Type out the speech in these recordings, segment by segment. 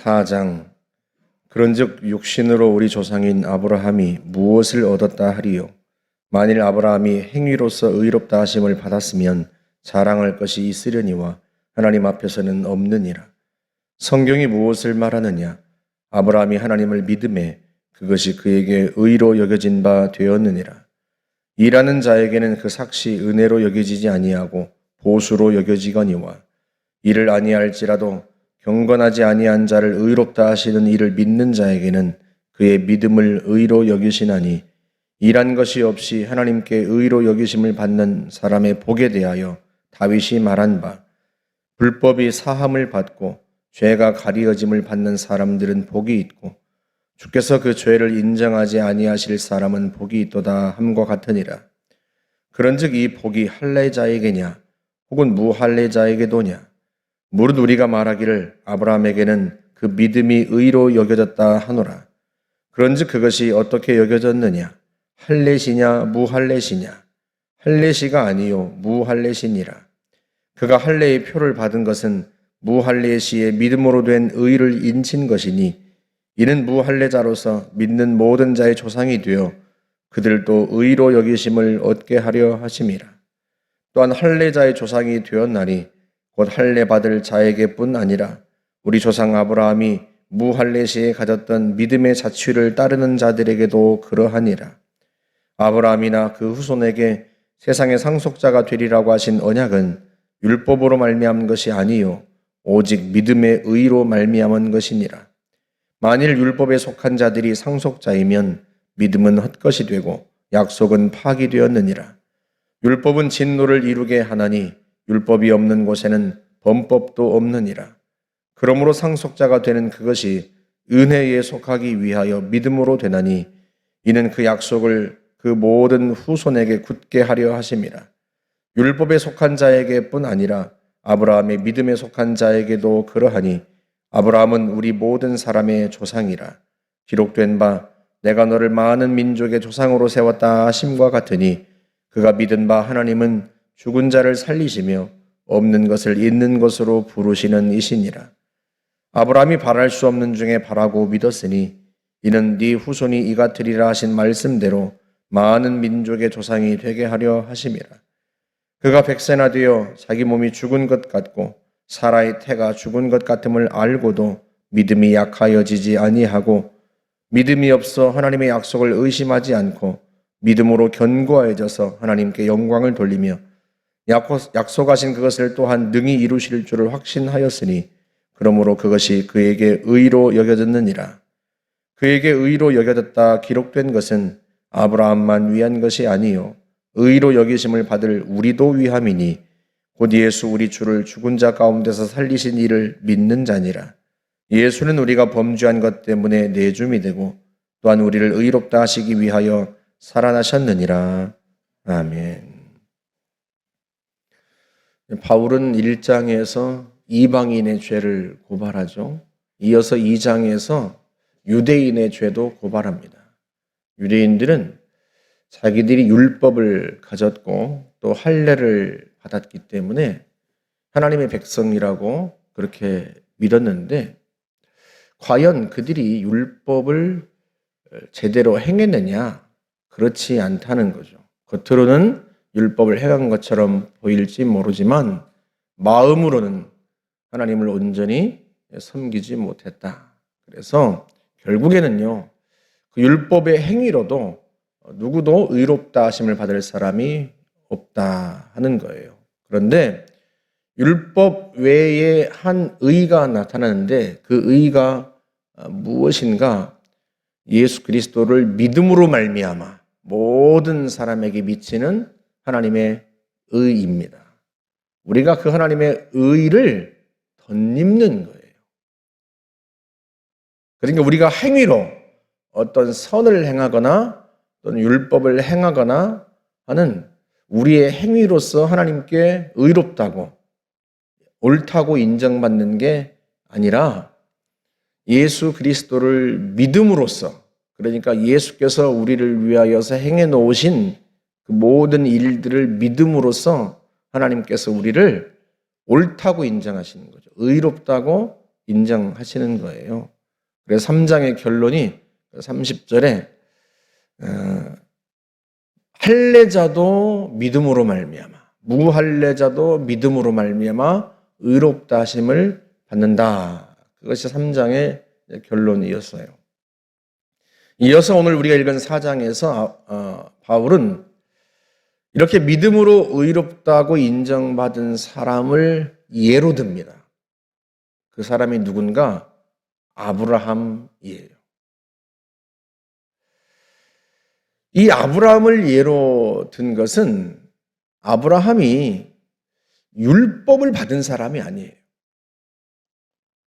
4장. 그런즉 육신으로 우리 조상인 아브라함이 무엇을 얻었다 하리요? 만일 아브라함이 행위로서 의롭다 하심을 받았으면 자랑할 것이 있으려니와 하나님 앞에서는 없느니라. 성경이 무엇을 말하느냐? 아브라함이 하나님을 믿음에 그것이 그에게 의로 여겨진 바 되었느니라. 일하는 자에게는 그 삭시 은혜로 여겨지지 아니하고 보수로 여겨지거니와 이를 아니할지라도 경건하지 아니한 자를 의롭다 하시는 이를 믿는 자에게는 그의 믿음을 의로 여기시나니 일한 것이 없이 하나님께 의로 여기심을 받는 사람의 복에 대하여 다윗이 말한 바 불법이 사함을 받고 죄가 가리어짐을 받는 사람들은 복이 있고 주께서 그 죄를 인정하지 아니하실 사람은 복이 있도다 함과 같으니라. 그런즉 이 복이 할례자에게냐 혹은 무할례자에게도냐? 무릇 우리가 말하기를 아브라함에게는 그 믿음이 의로 여겨졌다 하노라. 그런즉 그것이 어떻게 여겨졌느냐? 할례시냐 무할례시냐? 할례시가 아니요 무할례시니라. 그가 할례의 표를 받은 것은 무할례시의 믿음으로 된 의를 인친 것이니 이는 무할례자로서 믿는 모든 자의 조상이 되어 그들도 의로 여기심을 얻게 하려 하심이라. 또한 할례자의 조상이 되었나니 곧 할례 받을 자에게뿐 아니라 우리 조상 아브라함이 무할례시에 가졌던 믿음의 자취를 따르는 자들에게도 그러하니라. 아브라함이나 그 후손에게 세상의 상속자가 되리라고 하신 언약은 율법으로 말미암은 것이 아니요 오직 믿음의 의로 말미암은 것이니라. 만일 율법에 속한 자들이 상속자이면 믿음은 헛것이 되고 약속은 파기되었느니라. 율법은 진노를 이루게 하나니 율법이 없는 곳에는 범법도 없느니라. 그러므로 상속자가 되는 그것이 은혜에 속하기 위하여 믿음으로 되나니 이는 그 약속을 그 모든 후손에게 굳게 하려 하심이라. 율법에 속한 자에게뿐 아니라 아브라함의 믿음에 속한 자에게도 그러하니 아브라함은 우리 모든 사람의 조상이라. 기록된 바 내가 너를 많은 민족의 조상으로 세웠다 하심과 같으니 그가 믿은 바 하나님은 죽은 자를 살리시며 없는 것을 있는 것으로 부르시는 이시니라. 아브라함이 바랄 수 없는 중에 바라고 믿었으니 이는 네 후손이 이같으리라 하신 말씀대로 많은 민족의 조상이 되게 하려 하심이라. 그가 백세나 되어 자기 몸이 죽은 것 같고 사라의 태가 죽은 것 같음을 알고도 믿음이 약하여지지 아니하고 믿음이 없어 하나님의 약속을 의심하지 않고 믿음으로 견고해져서 하나님께 영광을 돌리며 약속하신 그것을 또한 능히 이루실 줄을 확신하였으니 그러므로 그것이 그에게 의로 여겨졌느니라. 그에게 의로 여겨졌다 기록된 것은 아브라함만 위한 것이 아니요 의로 여기심을 받을 우리도 위함이니 곧 예수 우리 주를 죽은 자 가운데서 살리신 이를 믿는 자니라. 예수는 우리가 범죄한 것 때문에 내줌이 되고 또한 우리를 의롭다 하시기 위하여 살아나셨느니라. 아멘. 바울은 1장에서 이방인의 죄를 고발하죠. 이어서 2장에서 유대인의 죄도 고발합니다. 유대인들은 자기들이 율법을 가졌고 또 할례를 받았기 때문에 하나님의 백성이라고 그렇게 믿었는데 과연 그들이 율법을 제대로 행했느냐? 그렇지 않다는 거죠. 겉으로는 율법을 행한 것처럼 보일지 모르지만 마음으로는 하나님을 온전히 섬기지 못했다. 그래서 결국에는요, 그 율법의 행위로도 누구도 의롭다 하심을 받을 사람이 없다 하는 거예요. 그런데 율법 외에 한 의가 나타나는데 그 의가 무엇인가? 예수 그리스도를 믿음으로 말미암아 모든 사람에게 미치는 하나님의 의입니다. 우리가 그 하나님의 의를 덧입는 거예요. 그러니까 우리가 행위로 어떤 선을 행하거나 또는 율법을 행하거나 하는 우리의 행위로서 하나님께 의롭다고 옳다고 인정받는 게 아니라 예수 그리스도를 믿음으로써, 그러니까 예수께서 우리를 위하여서 행해 놓으신 그 모든 일들을 믿음으로써 하나님께서 우리를 옳다고 인정하시는 거죠. 의롭다고 인정하시는 거예요. 그래서 3장의 결론이 30절에 할례자도 믿음으로 말미암아 무할례자도 믿음으로 말미암아 의롭다 하심을 받는다. 그것이 3장의 결론이었어요. 이어서 오늘 우리가 읽은 4장에서 바울은 이렇게 믿음으로 의롭다고 인정받은 사람을 예로 듭니다. 그 사람이 누군가? 아브라함이에요. 이 아브라함을 예로 든 것은 아브라함이 율법을 받은 사람이 아니에요.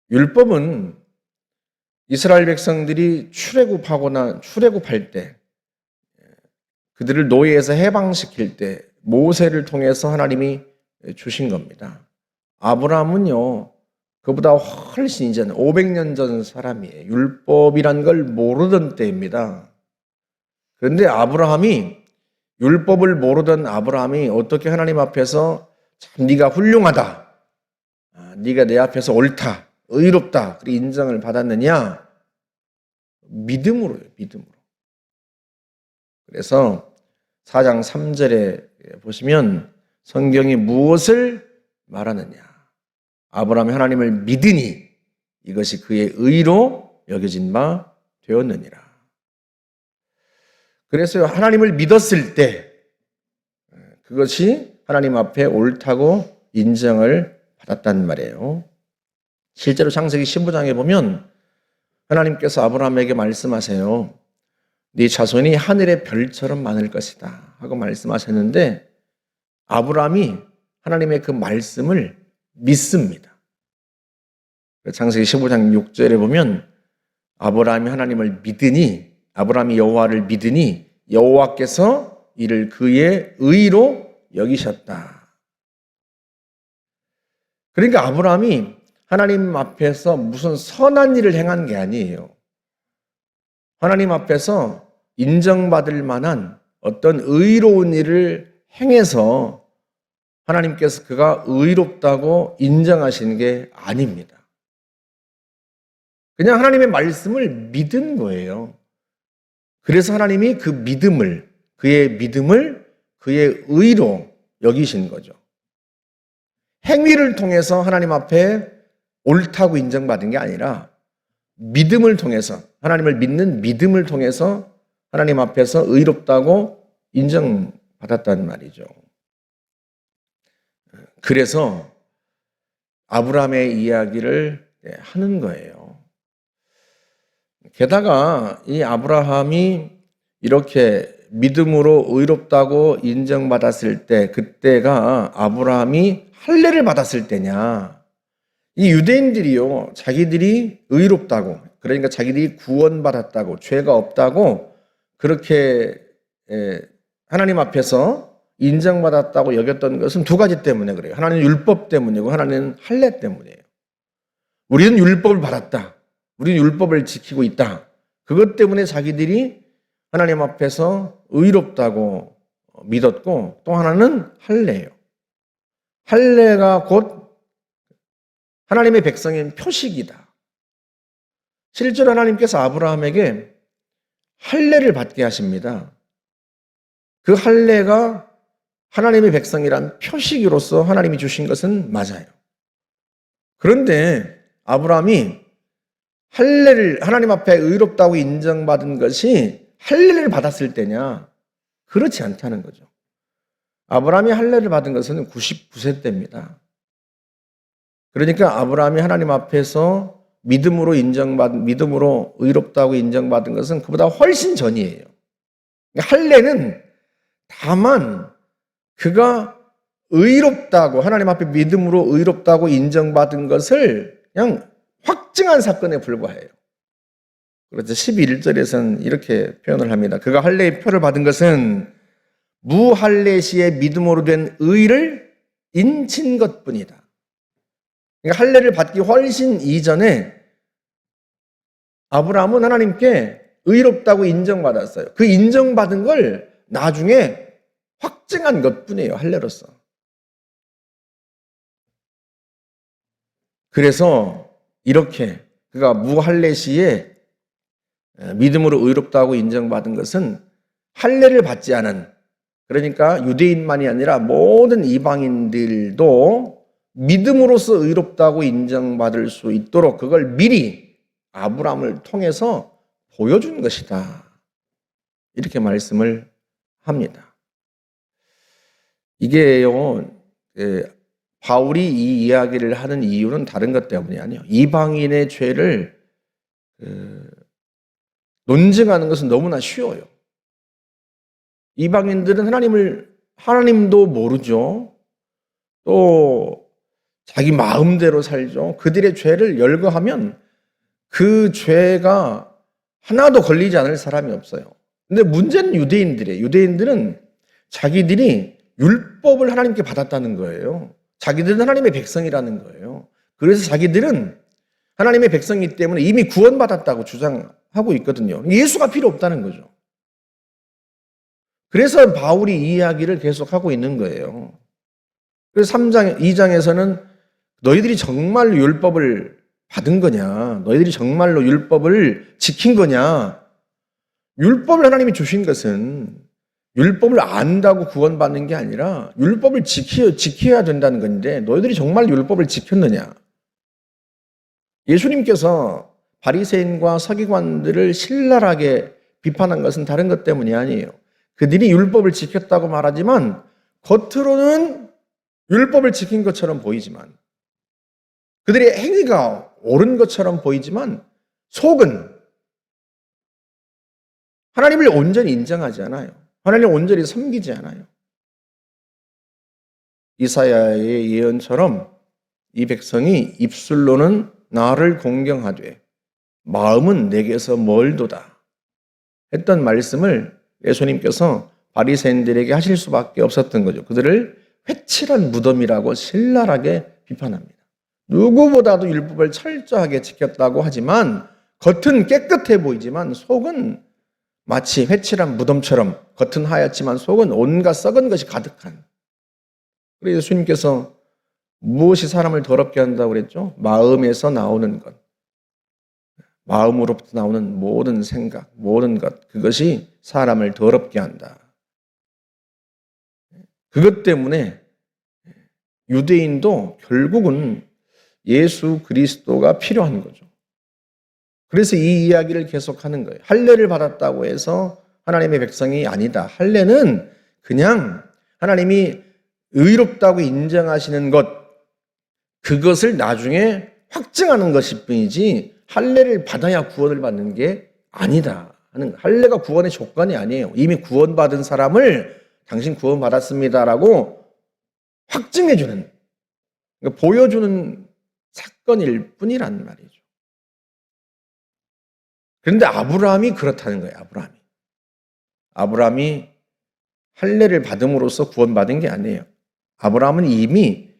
율법은 이스라엘 백성들이 출애굽할 때 그들을 노예에서 해방시킬 때 모세를 통해서 하나님이 주신 겁니다. 아브라함은요, 그보다 훨씬 이전 500년 전 사람이에요. 율법이란 걸 모르던 때입니다. 그런데 율법을 모르던 아브라함이 어떻게 하나님 앞에서 참 네가 훌륭하다, 네가 내 앞에서 옳다, 의롭다 그렇게 인정을 받았느냐? 믿음으로요. 믿음으로. 그래서 4장 3절에 보시면 성경이 무엇을 말하느냐? 아브라함이 하나님을 믿으니 이것이 그의 의로 여겨진 바 되었느니라. 그래서 하나님을 믿었을 때 그것이 하나님 앞에 옳다고 인정을 받았단 말이에요. 실제로 창세기 15장에 보면 하나님께서 아브라함에게 말씀하세요. 네 자손이 하늘의 별처럼 많을 것이다 하고 말씀하셨는데 아브라함이 하나님의 그 말씀을 믿습니다. 창세기 15장 6절에 보면 아브라함이 하나님을 믿으니 아브라함이 여호와를 믿으니 여호와께서 이를 그의 의로 여기셨다. 그러니까 아브라함이 하나님 앞에서 무슨 선한 일을 행한 게 아니에요. 하나님 앞에서 인정받을 만한 어떤 의로운 일을 행해서 하나님께서 그가 의롭다고 인정하시는 게 아닙니다. 그냥 하나님의 말씀을 믿은 거예요. 그래서 하나님이 그의 믿음을 그의 의로 여기신 거죠. 행위를 통해서 하나님 앞에 옳다고 인정받은 게 아니라 믿음을 통해서, 하나님을 믿는 믿음을 통해서 하나님 앞에서 의롭다고 인정받았단 말이죠. 그래서 아브라함의 이야기를 하는 거예요. 게다가 이 아브라함이 이렇게 믿음으로 의롭다고 인정받았을 때, 그때가 아브라함이 할례를 받았을 때냐? 이 유대인들이요, 자기들이 의롭다고, 그러니까 자기들이 구원받았다고, 죄가 없다고 그렇게 하나님 앞에서 인정받았다고 여겼던 것은 두 가지 때문에 그래요. 하나는 율법 때문이고 하나는 할례 때문이에요. 우리는 율법을 받았다. 우리는 율법을 지키고 있다. 그것 때문에 자기들이 하나님 앞에서 의롭다고 믿었고, 또 하나는 할례예요. 할례가 곧 하나님의 백성인 표식이다. 실제로 하나님께서 아브라함에게 할례를 받게 하십니다. 그 할례가 하나님의 백성이란 표식으로서 하나님이 주신 것은 맞아요. 그런데 아브라함이 할례를 하나님 앞에 의롭다고 인정받은 것이 할례를 받았을 때냐? 그렇지 않다는 거죠. 아브라함이 할례를 받은 것은 99세 때입니다. 그러니까 아브라함이 하나님 앞에서 믿음으로 의롭다고 인정받은 것은 그보다 훨씬 전이에요. 할례는 다만 그가 의롭다고, 하나님 앞에 믿음으로 의롭다고 인정받은 것을 그냥 확증한 사건에 불과해요. 그래서 11절에서는 이렇게 표현을 합니다. 그가 할례의 표를 받은 것은 무할례 시에 믿음으로 된 의를 인친 것뿐이다. 그러니까 할례를 받기 훨씬 이전에 아브라함은 하나님께 의롭다고 인정받았어요. 그 인정받은 걸 나중에 확증한 것뿐이에요, 할례로서. 그래서 이렇게 그가 무할례 시에 믿음으로 의롭다고 인정받은 것은 할례를 받지 않은, 그러니까 유대인만이 아니라 모든 이방인들도 믿음으로써 의롭다고 인정받을 수 있도록 그걸 미리 아브라함을 통해서 보여준 것이다. 이렇게 말씀을 합니다. 이게요, 바울이 이 이야기를 하는 이유는 다른 것 때문이 아니에요. 이방인의 죄를 논증하는 것은 너무나 쉬워요. 이방인들은 하나님도 모르죠. 또 자기 마음대로 살죠. 그들의 죄를 열거하면 그 죄가 하나도 걸리지 않을 사람이 없어요. 근데 문제는 유대인들이에요. 유대인들은 자기들이 율법을 하나님께 받았다는 거예요. 자기들은 하나님의 백성이라는 거예요. 그래서 자기들은 하나님의 백성이기 때문에 이미 구원받았다고 주장하고 있거든요. 예수가 필요 없다는 거죠. 그래서 바울이 이 이야기를 계속하고 있는 거예요. 그래서 2장에서는 너희들이 정말로 율법을 받은 거냐? 너희들이 정말로 율법을 지킨 거냐? 율법을 하나님이 주신 것은 율법을 안다고 구원받는 게 아니라 율법을 지켜야 된다는 건데 너희들이 정말 율법을 지켰느냐? 예수님께서 바리새인과 서기관들을 신랄하게 비판한 것은 다른 것 때문이 아니에요. 그들이 율법을 지켰다고 말하지만 겉으로는 율법을 지킨 것처럼 보이지만 그들의 행위가 옳은 것처럼 보이지만 속은 하나님을 온전히 인정하지 않아요. 하나님을 온전히 섬기지 않아요. 이사야의 예언처럼 이 백성이 입술로는 나를 공경하되 마음은 내게서 멀도다 했던 말씀을 예수님께서 바리새인들에게 하실 수밖에 없었던 거죠. 그들을 회칠한 무덤이라고 신랄하게 비판합니다. 누구보다도 율법을 철저하게 지켰다고 하지만 겉은 깨끗해 보이지만 속은 마치 회칠한 무덤처럼 겉은 하얗지만 속은 온갖 썩은 것이 가득한. 그래서 예수님께서 무엇이 사람을 더럽게 한다고 그랬죠? 마음에서 나오는 것. 마음으로부터 나오는 모든 생각, 모든 것. 그것이 사람을 더럽게 한다. 그것 때문에 유대인도 결국은 예수 그리스도가 필요한 거죠. 그래서 이 이야기를 계속하는 거예요. 할례를 받았다고 해서 하나님의 백성이 아니다. 할례는 그냥 하나님이 의롭다고 인정하시는 것, 그것을 나중에 확증하는 것일 뿐이지 할례를 받아야 구원을 받는 게 아니다 하는 거예요. 할례가 구원의 조건이 아니에요. 이미 구원받은 사람을 당신 구원받았습니다라고 확증해주는, 그러니까 보여주는 사건일 뿐이란 말이죠. 그런데 아브라함이 그렇다는 거예요. 아브라함이 할례를 받음으로써 구원받은 게 아니에요. 아브라함은 이미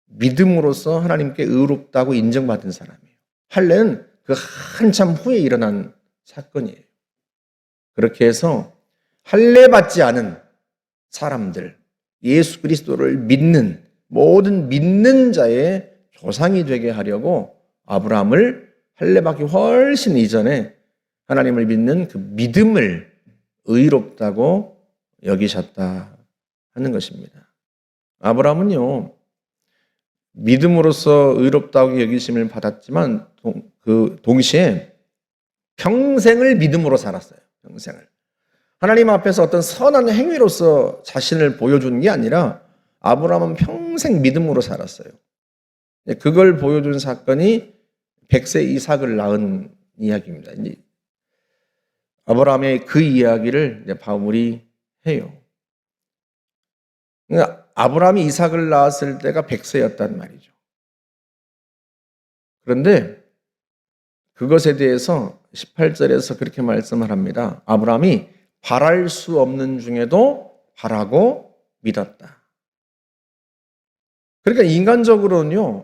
믿음으로써 하나님께 의롭다고 인정받은 사람이에요. 할례는 그 한참 후에 일어난 사건이에요. 그렇게 해서 할례 받지 않은 사람들, 예수 그리스도를 믿는 모든 믿는 자의 조상이 되게 하려고 아브라함을 할례 받기 훨씬 이전에 하나님을 믿는 그 믿음을 의롭다고 여기셨다 하는 것입니다. 아브라함은요, 믿음으로써 의롭다고 여기심을 받았지만 동시에 평생을 믿음으로 살았어요. 평생을. 하나님 앞에서 어떤 선한 행위로서 자신을 보여준 게 아니라 아브라함은 평생 믿음으로 살았어요. 그걸 보여준 사건이 100세 이삭을 낳은 이야기입니다. 아브라함의 그 이야기를 바울이 해요. 그러니까 아브라함이 이삭을 낳았을 때가 100세였단 말이죠. 그런데 그것에 대해서 18절에서 그렇게 말씀을 합니다. 아브라함이 바랄 수 없는 중에도 바라고 믿었다. 그러니까 인간적으로는요,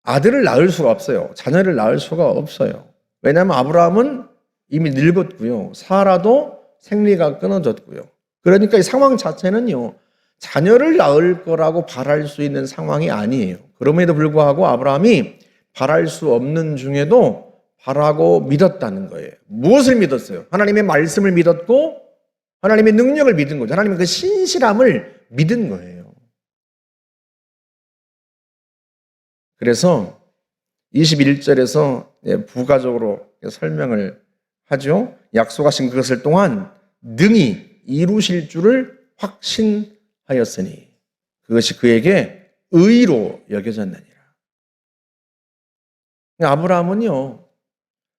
아들을 낳을 수가 없어요. 자녀를 낳을 수가 없어요. 왜냐하면 아브라함은 이미 늙었고요. 사라도 생리가 끊어졌고요. 그러니까 이 상황 자체는요, 자녀를 낳을 거라고 바랄 수 있는 상황이 아니에요. 그럼에도 불구하고 아브라함이 바랄 수 없는 중에도 바라고 믿었다는 거예요. 무엇을 믿었어요? 하나님의 말씀을 믿었고 하나님의 능력을 믿은 거죠. 하나님의 그 신실함을 믿은 거예요. 그래서 21절에서 부가적으로 설명을 하죠. 약속하신 그것을 또한 능히 이루실 줄을 확신하였으니 그것이 그에게 의로 여겨졌느니라. 아브라함은요,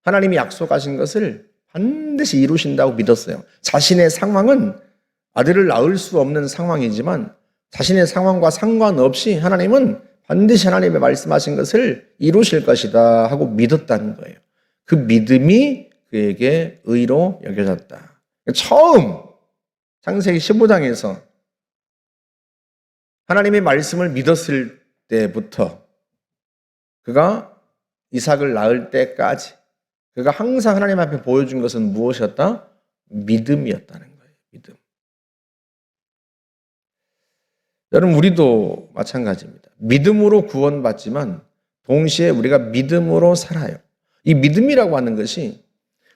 하나님이 약속하신 것을 반드시 이루신다고 믿었어요. 자신의 상황은 아들을 낳을 수 없는 상황이지만 자신의 상황과 상관없이 하나님은 반드시 하나님의 말씀하신 것을 이루실 것이다 하고 믿었다는 거예요. 그 믿음이 그에게 의로 여겨졌다. 처음 창세기 15장에서 하나님의 말씀을 믿었을 때부터 그가 이삭을 낳을 때까지 그가 항상 하나님 앞에 보여준 것은 무엇이었다? 믿음이었다는 거예요. 믿음. 여러분, 우리도 마찬가지입니다. 믿음으로 구원받지만 동시에 우리가 믿음으로 살아요. 이 믿음이라고 하는 것이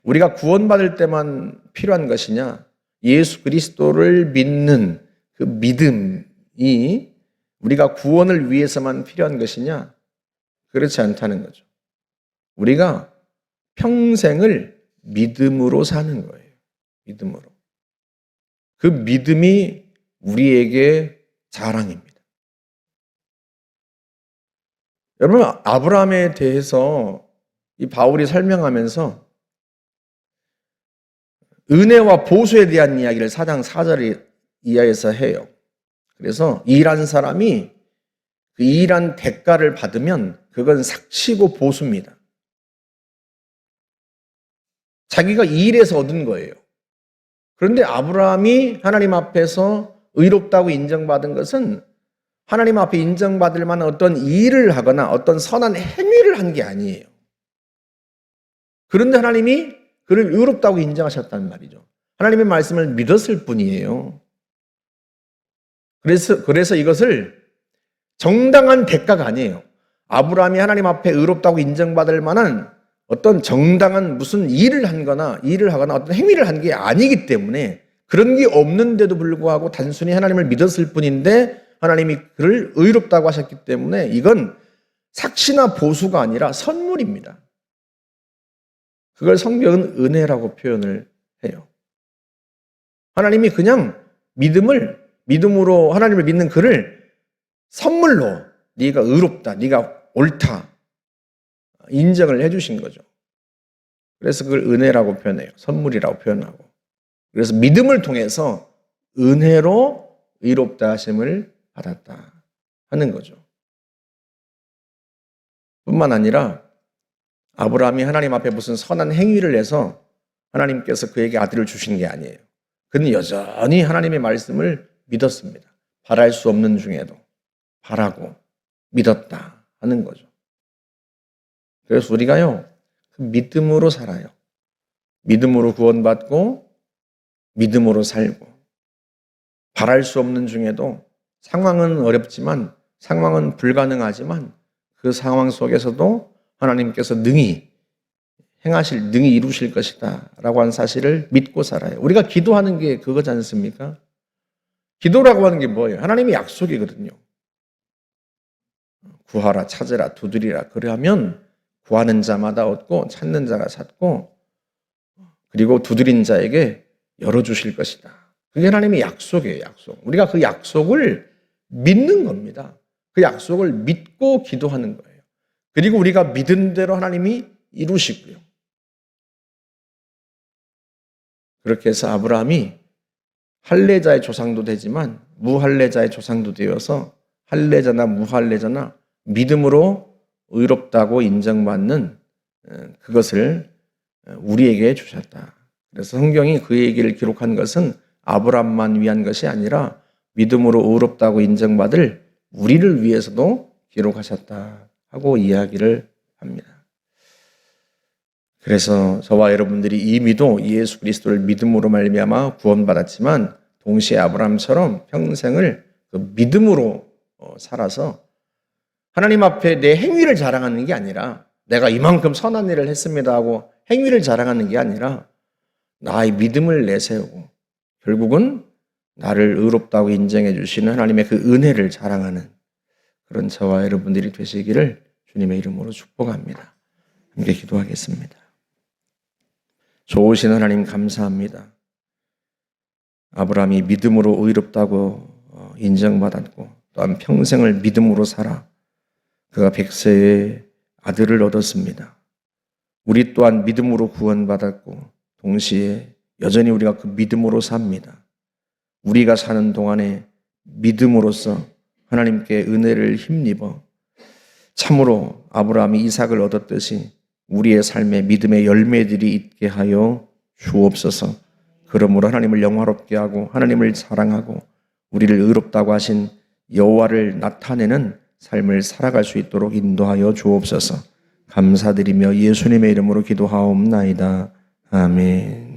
우리가 구원받을 때만 필요한 것이냐? 예수 그리스도를 믿는 그 믿음이 우리가 구원을 위해서만 필요한 것이냐? 그렇지 않다는 거죠. 우리가 평생을 믿음으로 사는 거예요. 믿음으로. 그 믿음이 우리에게 자랑입니다. 여러분, 아브라함에 대해서 이 바울이 설명하면서 은혜와 보수에 대한 이야기를 4장 4절 이하에서 해요. 그래서 일한 사람이 그 일한 대가를 받으면 그건 삭시고 보수입니다. 자기가 일해서 얻은 거예요. 그런데 아브라함이 하나님 앞에서 의롭다고 인정받은 것은 하나님 앞에 인정받을 만한 어떤 일을 하거나 어떤 선한 행위를 한 게 아니에요. 그런데 하나님이 그를 의롭다고 인정하셨단 말이죠. 하나님의 말씀을 믿었을 뿐이에요. 그래서 이것을 정당한 대가가 아니에요. 아브라함이 하나님 앞에 의롭다고 인정받을 만한 어떤 정당한 무슨 일을 하거나 어떤 행위를 한 게 아니기 때문에 그런 게 없는데도 불구하고 단순히 하나님을 믿었을 뿐인데 하나님이 그를 의롭다고 하셨기 때문에 이건 삭시나 보수가 아니라 선물입니다. 그걸 성경은 은혜라고 표현을 해요. 하나님이 그냥 믿음으로 하나님을 믿는 그를 선물로 네가 의롭다, 네가 옳다 인정을 해주신 거죠. 그래서 그걸 은혜라고 표현해요. 선물이라고 표현하고. 그래서 믿음을 통해서 은혜로 의롭다 하심을 받았다 하는 거죠. 뿐만 아니라 아브라함이 하나님 앞에 무슨 선한 행위를 해서 하나님께서 그에게 아들을 주신 게 아니에요. 그는 여전히 하나님의 말씀을 믿었습니다. 바랄 수 없는 중에도 바라고 믿었다 하는 거죠. 그래서 우리가요, 그 믿음으로 살아요. 믿음으로 구원받고 믿음으로 살고 바랄 수 없는 중에도 상황은 어렵지만 상황은 불가능하지만 그 상황 속에서도 하나님께서 능히 이루실 것이다 라고 하는 사실을 믿고 살아요. 우리가 기도하는 게 그거지 않습니까? 기도라고 하는 게 뭐예요? 하나님의 약속이거든요. 구하라, 찾으라, 두드리라. 그러면 구하는 자마다 얻고 찾는 자가 찾고 그리고 두드린 자에게 열어주실 것이다. 그게 하나님의 약속이에요. 약속. 우리가 그 약속을 믿는 겁니다. 그 약속을 믿고 기도하는 거예요. 그리고 우리가 믿은 대로 하나님이 이루시고요. 그렇게 해서 아브라함이 할례자의 조상도 되지만 무할례자의 조상도 되어서 할례자나 무할례자나 믿음으로 의롭다고 인정받는 그것을 우리에게 주셨다. 그래서 성경이 그 얘기를 기록한 것은 아브라함만 위한 것이 아니라 믿음으로 의롭다고 인정받을 우리를 위해서도 기록하셨다 하고 이야기를 합니다. 그래서 저와 여러분들이 이미도 예수 그리스도를 믿음으로 말미암아 구원받았지만 동시에 아브라함처럼 평생을 그 믿음으로 살아서 하나님 앞에 내 행위를 자랑하는 게 아니라 내가 이만큼 선한 일을 했습니다 하고 행위를 자랑하는 게 아니라 나의 믿음을 내세우고 결국은 나를 의롭다고 인정해 주시는 하나님의 그 은혜를 자랑하는 그런 저와 여러분들이 되시기를 주님의 이름으로 축복합니다. 함께 기도하겠습니다. 좋으신 하나님 감사합니다. 아브라함이 믿음으로 의롭다고 인정받았고 또한 평생을 믿음으로 살아 그가 100세의 아들을 얻었습니다. 우리 또한 믿음으로 구원받았고 동시에 여전히 우리가 그 믿음으로 삽니다. 우리가 사는 동안에 믿음으로써 하나님께 은혜를 힘입어 참으로 아브라함이 이삭을 얻었듯이 우리의 삶에 믿음의 열매들이 있게 하여 주옵소서. 그러므로 하나님을 영화롭게 하고 하나님을 사랑하고 우리를 의롭다고 하신 여호와를 나타내는 삶을 살아갈 수 있도록 인도하여 주옵소서. 감사드리며 예수님의 이름으로 기도하옵나이다. 아멘.